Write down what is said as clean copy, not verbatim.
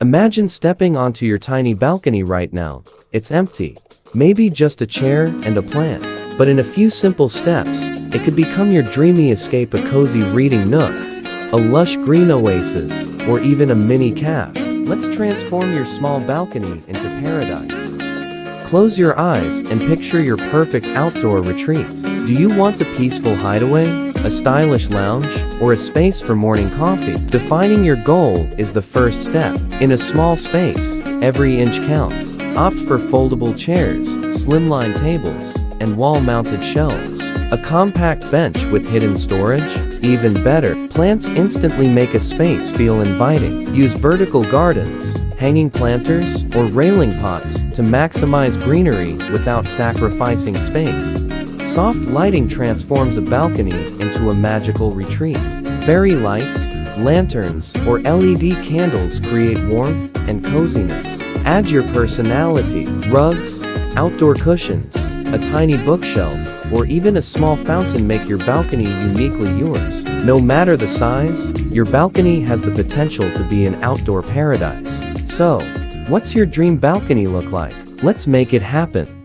Imagine stepping onto your tiny balcony right now. It's empty. Maybe just a chair and a plant. But in a few simple steps, it could become your dreamy escape, a cozy reading nook, a lush green oasis, or even a mini cafe. Let's transform your small balcony into paradise. Close your eyes and picture your perfect outdoor retreat. Do you want a peaceful hideaway, a stylish lounge, or a space for morning coffee? Defining your goal is the first step. In a small space, every inch counts. Opt for foldable chairs, slimline tables, and wall-mounted shelves. A compact bench with hidden storage? Even better, plants instantly make a space feel inviting. Use vertical gardens, hanging planters, or railing pots to maximize greenery without sacrificing space. Soft lighting transforms a balcony into a magical retreat. Fairy lights, lanterns, or LED candles create warmth and coziness. Add your personality. Rugs, outdoor cushions, a tiny bookshelf, or even a small fountain make your balcony uniquely yours. No matter the size, your balcony has the potential to be an outdoor paradise. So, what's your dream balcony look like? Let's make it happen.